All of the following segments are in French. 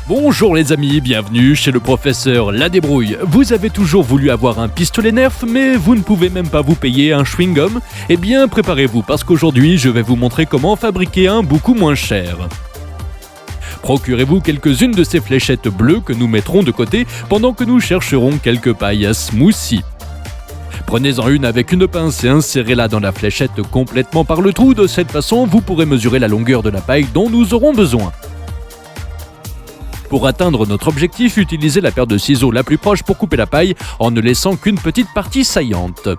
Bonjour les amis, bienvenue chez le professeur La Débrouille. Vous avez toujours voulu avoir un pistolet Nerf, mais vous ne pouvez même pas vous payer un chewing-gum ? Eh bien, préparez-vous parce qu'aujourd'hui, je vais vous montrer comment fabriquer un beaucoup moins cher. Procurez-vous quelques-unes de ces fléchettes bleues que nous mettrons de côté pendant que nous chercherons quelques pailles à smoothie. Prenez-en une avec une pince et insérez-la dans la fléchette complètement par le trou. De cette façon, vous pourrez mesurer la longueur de la paille dont nous aurons besoin. Pour atteindre notre objectif, utilisez la paire de ciseaux la plus proche pour couper la paille en ne laissant qu'une petite partie saillante.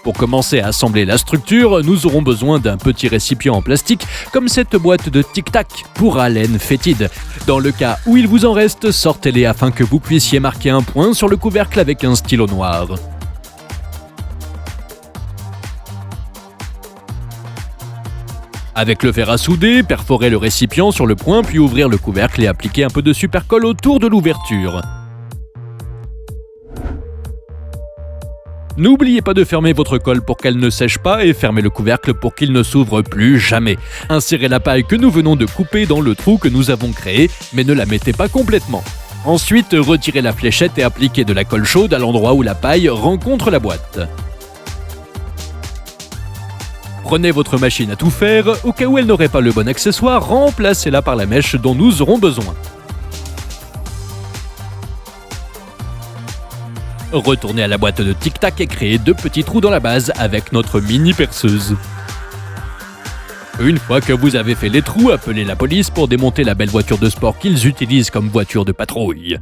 Pour commencer à assembler la structure, nous aurons besoin d'un petit récipient en plastique comme cette boîte de tic-tac pour haleine fétide. Dans le cas où il vous en reste, sortez-les afin que vous puissiez marquer un point sur le couvercle avec un stylo noir. Avec le fer à souder, perforez le récipient sur le point puis ouvrir le couvercle et appliquer un peu de supercolle autour de l'ouverture. N'oubliez pas de fermer votre colle pour qu'elle ne sèche pas et fermez le couvercle pour qu'il ne s'ouvre plus jamais. Insérez la paille que nous venons de couper dans le trou que nous avons créé, mais ne la mettez pas complètement. Ensuite, retirez la fléchette et appliquez de la colle chaude à l'endroit où la paille rencontre la boîte. Prenez votre machine à tout faire, au cas où elle n'aurait pas le bon accessoire, remplacez-la par la mèche dont nous aurons besoin. Retournez à la boîte de tic-tac et créez 2 petits trous dans la base avec notre mini perceuse. Une fois que vous avez fait les trous, appelez la police pour démonter la belle voiture de sport qu'ils utilisent comme voiture de patrouille.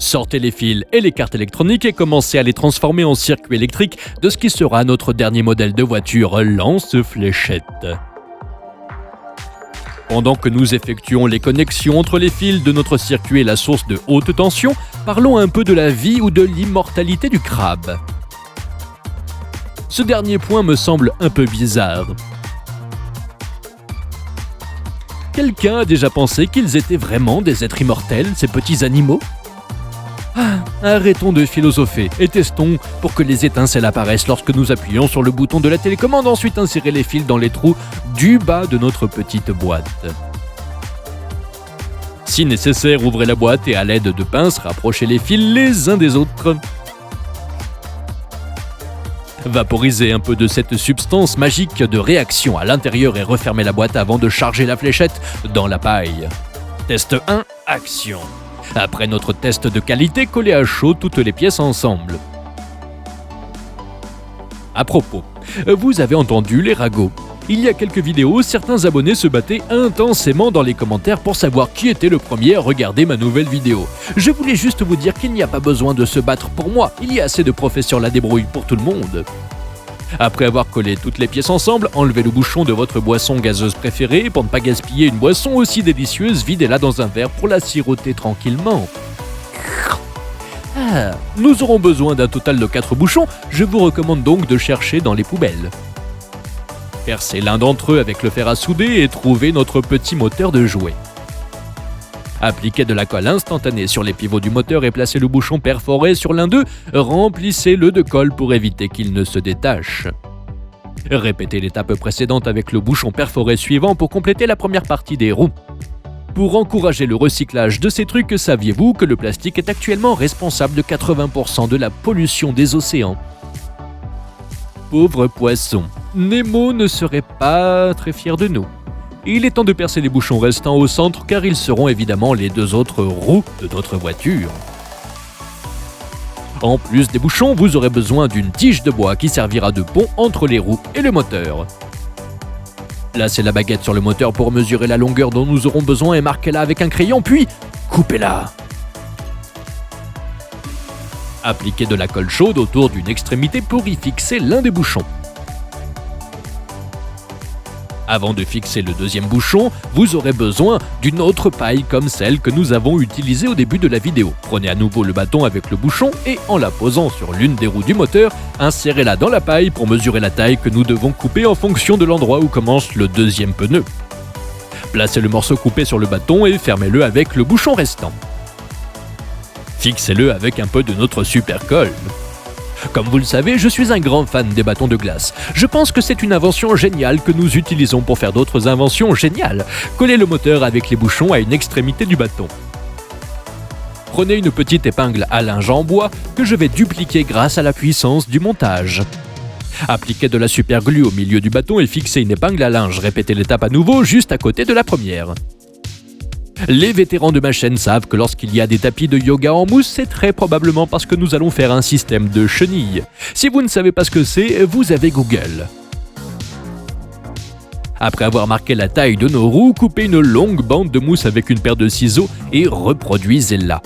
Sortez les fils et les cartes électroniques et commencez à les transformer en circuit électrique de ce qui sera notre dernier modèle de voiture lance-fléchette. Pendant que nous effectuons les connexions entre les fils de notre circuit et la source de haute tension, parlons un peu de la vie ou de l'immortalité du crabe. Ce dernier point me semble un peu bizarre. Quelqu'un a déjà pensé qu'ils étaient vraiment des êtres immortels, ces petits animaux ? Arrêtons de philosopher et testons pour que les étincelles apparaissent lorsque nous appuyons sur le bouton de la télécommande. Ensuite, insérez les fils dans les trous du bas de notre petite boîte. Si nécessaire, ouvrez la boîte et à l'aide de pinces, rapprochez les fils les uns des autres. Vaporisez un peu de cette substance magique de réaction à l'intérieur et refermez la boîte avant de charger la fléchette dans la paille. Test 1, action. Après notre test de qualité, collez à chaud toutes les pièces ensemble. À propos, vous avez entendu les ragots. Il y a quelques vidéos, certains abonnés se battaient intensément dans les commentaires pour savoir qui était le premier à regarder ma nouvelle vidéo. Je voulais juste vous dire qu'il n'y a pas besoin de se battre pour moi, il y a assez de professeurs La Débrouille pour tout le monde. Après avoir collé toutes les pièces ensemble, enlevez le bouchon de votre boisson gazeuse préférée. Pour ne pas gaspiller une boisson aussi délicieuse, videz-la dans un verre pour la siroter tranquillement. Nous aurons besoin d'un total de 4 bouchons, je vous recommande donc de chercher dans les poubelles. Percez l'un d'entre eux avec le fer à souder et trouvez notre petit moteur de jouet. Appliquez de la colle instantanée sur les pivots du moteur et placez le bouchon perforé sur l'un d'eux. Remplissez-le de colle pour éviter qu'il ne se détache. Répétez l'étape précédente avec le bouchon perforé suivant pour compléter la première partie des roues. Pour encourager le recyclage de ces trucs, saviez-vous que le plastique est actuellement responsable de 80% de la pollution des océans ? Pauvre poisson, Nemo ne serait pas très fier de nous. Il est temps de percer les bouchons restants au centre car ils seront évidemment les 2 autres roues de notre voiture. En plus des bouchons, vous aurez besoin d'une tige de bois qui servira de pont entre les roues et le moteur. Placez la baguette sur le moteur pour mesurer la longueur dont nous aurons besoin et marquez-la avec un crayon, puis coupez-la. Appliquez de la colle chaude autour d'une extrémité pour y fixer l'un des bouchons. Avant de fixer le deuxième bouchon, vous aurez besoin d'une autre paille comme celle que nous avons utilisée au début de la vidéo. Prenez à nouveau le bâton avec le bouchon et en la posant sur l'une des roues du moteur, insérez-la dans la paille pour mesurer la taille que nous devons couper en fonction de l'endroit où commence le deuxième pneu. Placez le morceau coupé sur le bâton et fermez-le avec le bouchon restant. Fixez-le avec un peu de notre super colle. Comme vous le savez, je suis un grand fan des bâtons de glace. Je pense que c'est une invention géniale que nous utilisons pour faire d'autres inventions géniales. Coller le moteur avec les bouchons à une extrémité du bâton. Prenez une petite épingle à linge en bois que je vais dupliquer grâce à la puissance du montage. Appliquez de la superglue au milieu du bâton et fixez une épingle à linge. Répétez l'étape à nouveau juste à côté de la première. Les vétérans de ma chaîne savent que lorsqu'il y a des tapis de yoga en mousse, c'est très probablement parce que nous allons faire un système de chenilles. Si vous ne savez pas ce que c'est, vous avez Google. Après avoir marqué la taille de nos roues, coupez une longue bande de mousse avec une paire de ciseaux et reproduisez-la.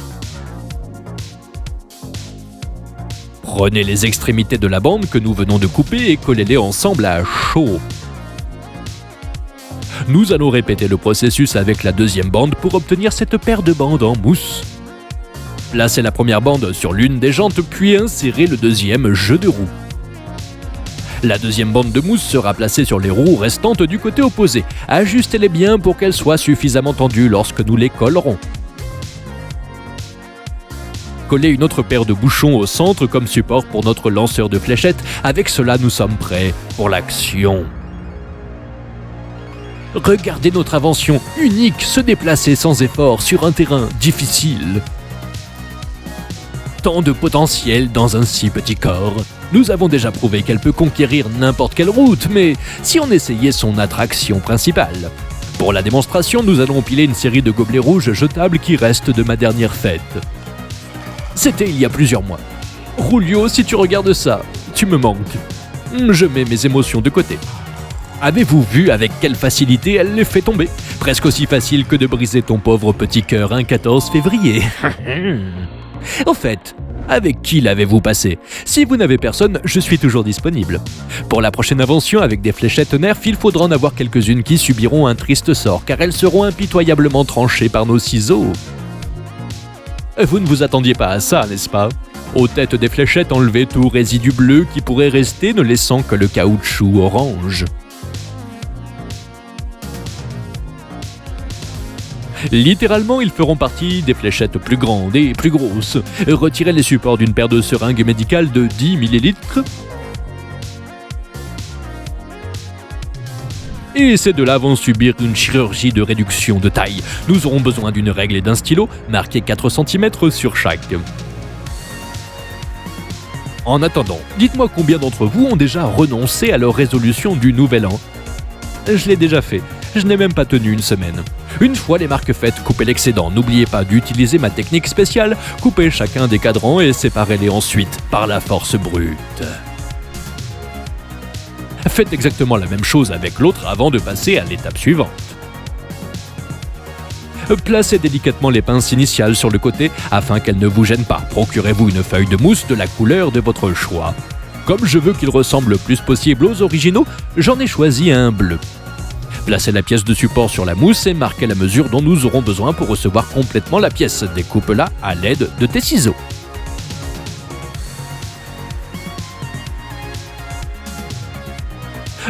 Prenez les extrémités de la bande que nous venons de couper et collez-les ensemble à chaud. Nous allons répéter le processus avec la deuxième bande pour obtenir cette paire de bandes en mousse. Placez la première bande sur l'une des jantes puis insérez le deuxième jeu de roues. La deuxième bande de mousse sera placée sur les roues restantes du côté opposé. Ajustez-les bien pour qu'elles soient suffisamment tendues lorsque nous les collerons. Collez une autre paire de bouchons au centre comme support pour notre lanceur de fléchettes. Avec cela, nous sommes prêts pour l'action. Regardez notre invention unique se déplacer sans effort sur un terrain difficile. Tant de potentiel dans un si petit corps. Nous avons déjà prouvé qu'elle peut conquérir n'importe quelle route, mais si on essayait son attraction principale. Pour la démonstration, nous allons empiler une série de gobelets rouges jetables qui restent de ma dernière fête. C'était il y a plusieurs mois. Julio, si tu regardes ça, tu me manques. Je mets mes émotions de côté. Avez-vous vu avec quelle facilité elle les fait tomber? Presque aussi facile que de briser ton pauvre petit cœur un 14 février. Au fait, avec qui l'avez-vous passé? Si vous n'avez personne, je suis toujours disponible. Pour la prochaine invention avec des fléchettes Nerf, il faudra en avoir quelques-unes qui subiront un triste sort, car elles seront impitoyablement tranchées par nos ciseaux. Vous ne vous attendiez pas à ça, n'est-ce pas? Aux têtes des fléchettes, enlevez tout résidu bleu qui pourrait rester, ne laissant que le caoutchouc orange. Littéralement, ils feront partie des fléchettes plus grandes et plus grosses. Retirez les supports d'une paire de seringues médicales de 10 ml. Et ces deux-là vont subir une chirurgie de réduction de taille. Nous aurons besoin d'une règle et d'un stylo, marqué 4 cm sur chaque. En attendant, dites-moi combien d'entre vous ont déjà renoncé à leur résolution du Nouvel An. Je l'ai déjà fait. Je n'ai même pas tenu une semaine. Une fois les marques faites, coupez l'excédent. N'oubliez pas d'utiliser ma technique spéciale. Coupez chacun des cadrans et séparez-les ensuite par la force brute. Faites exactement la même chose avec l'autre avant de passer à l'étape suivante. Placez délicatement les pinces initiales sur le côté afin qu'elles ne vous gênent pas. Procurez-vous une feuille de mousse de la couleur de votre choix. Comme je veux qu'il ressemble le plus possible aux originaux, j'en ai choisi un bleu. Placez la pièce de support sur la mousse et marquez la mesure dont nous aurons besoin pour recevoir complètement la pièce. Découpe-la à l'aide de tes ciseaux.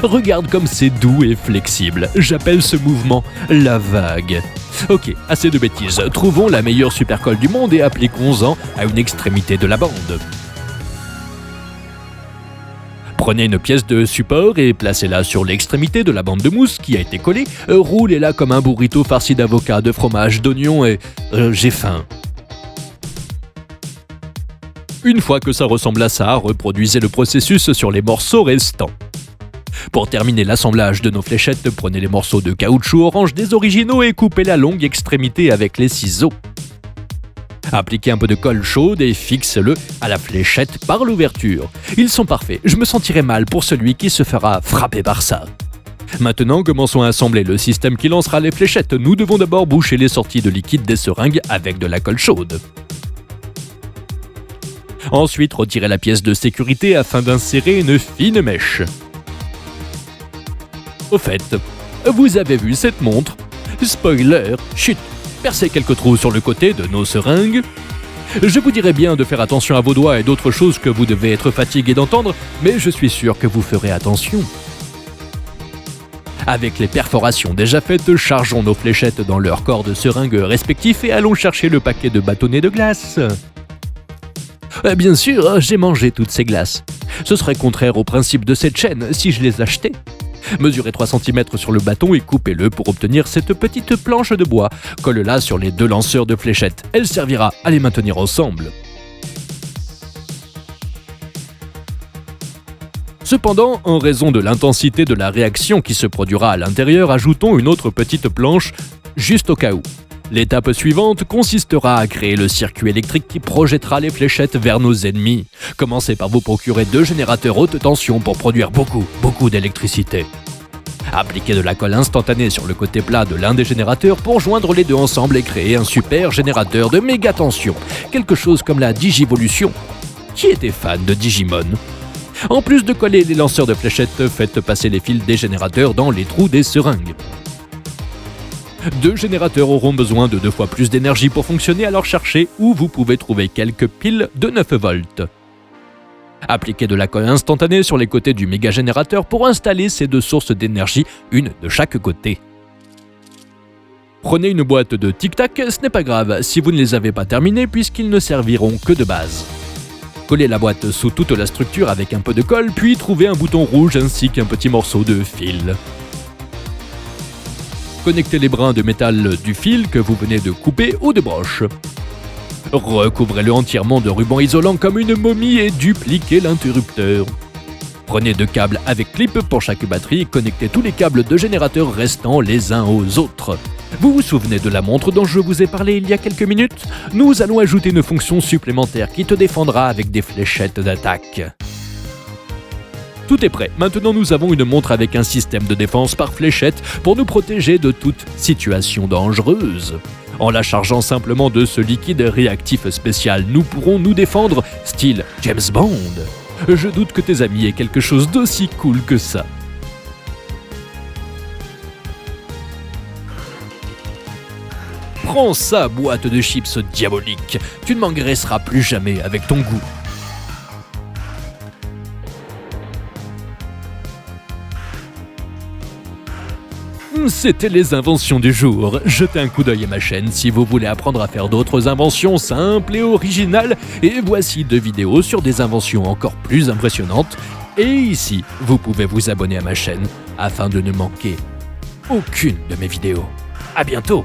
Regarde comme c'est doux et flexible. J'appelle ce mouvement la vague. Ok, assez de bêtises. Trouvons la meilleure supercolle du monde et appliquons-en à une extrémité de la bande. Prenez une pièce de support et placez-la sur l'extrémité de la bande de mousse qui a été collée. Roulez-la comme un burrito farci d'avocat, de fromage, d'oignons et... j'ai faim. Une fois que ça ressemble à ça, reproduisez le processus sur les morceaux restants. Pour terminer l'assemblage de nos fléchettes, prenez les morceaux de caoutchouc orange des originaux et coupez la longue extrémité avec les ciseaux. Appliquez un peu de colle chaude et fixe-le à la fléchette par l'ouverture. Ils sont parfaits, je me sentirai mal pour celui qui se fera frapper par ça. Maintenant, commençons à assembler le système qui lancera les fléchettes. Nous devons d'abord boucher les sorties de liquide des seringues avec de la colle chaude. Ensuite, retirez la pièce de sécurité afin d'insérer une fine mèche. Au fait, vous avez vu cette montre? Spoiler, chut, percez quelques trous sur le côté de nos seringues. Je vous dirais bien de faire attention à vos doigts et d'autres choses que vous devez être fatigué d'entendre, mais je suis sûr que vous ferez attention. Avec les perforations déjà faites, chargeons nos fléchettes dans leur corps de seringues respectifs et allons chercher le paquet de bâtonnets de glace. Bien sûr, j'ai mangé toutes ces glaces. Ce serait contraire au principe de cette chaîne si je les achetais. Mesurez 3 cm sur le bâton et coupez-le pour obtenir cette petite planche de bois. Colle-la sur les 2 lanceurs de fléchettes. Elle servira à les maintenir ensemble. Cependant, en raison de l'intensité de la réaction qui se produira à l'intérieur, ajoutons une autre petite planche juste au cas où. L'étape suivante consistera à créer le circuit électrique qui projettera les fléchettes vers nos ennemis. Commencez par vous procurer 2 générateurs haute tension pour produire beaucoup d'électricité. Appliquez de la colle instantanée sur le côté plat de l'un des générateurs pour joindre les deux ensemble et créer un super générateur de méga tension, quelque chose comme la Digivolution. Qui était fan de Digimon ? En plus de coller les lanceurs de fléchettes, faites passer les fils des générateurs dans les trous des seringues. 2 générateurs auront besoin de 2 fois plus d'énergie pour fonctionner, alors cherchez où vous pouvez trouver quelques piles de 9 volts. Appliquez de la colle instantanée sur les côtés du méga générateur pour installer ces 2 sources d'énergie, une de chaque côté. Prenez une boîte de tic-tac, ce n'est pas grave si vous ne les avez pas terminés puisqu'ils ne serviront que de base. Collez la boîte sous toute la structure avec un peu de colle, puis trouvez un bouton rouge ainsi qu'un petit morceau de fil. Connectez les brins de métal du fil que vous venez de couper aux 2 broches. Recouvrez-le entièrement de ruban isolant comme une momie et dupliquez l'interrupteur. Prenez 2 câbles avec clip pour chaque batterie et connectez tous les câbles de générateur restants les uns aux autres. Vous vous souvenez de la montre dont je vous ai parlé il y a quelques minutes ? Nous allons ajouter une fonction supplémentaire qui te défendra avec des fléchettes d'attaque. Tout est prêt. Maintenant, nous avons une montre avec un système de défense par fléchette pour nous protéger de toute situation dangereuse. En la chargeant simplement de ce liquide réactif spécial, nous pourrons nous défendre style James Bond. Je doute que tes amis aient quelque chose d'aussi cool que ça. Prends ça, boîte de chips diabolique. Tu ne m'engraisseras plus jamais avec ton goût. C'était les inventions du jour. Jetez un coup d'œil à ma chaîne si vous voulez apprendre à faire d'autres inventions simples et originales. Et voici 2 vidéos sur des inventions encore plus impressionnantes. Et ici, vous pouvez vous abonner à ma chaîne afin de ne manquer aucune de mes vidéos. À bientôt!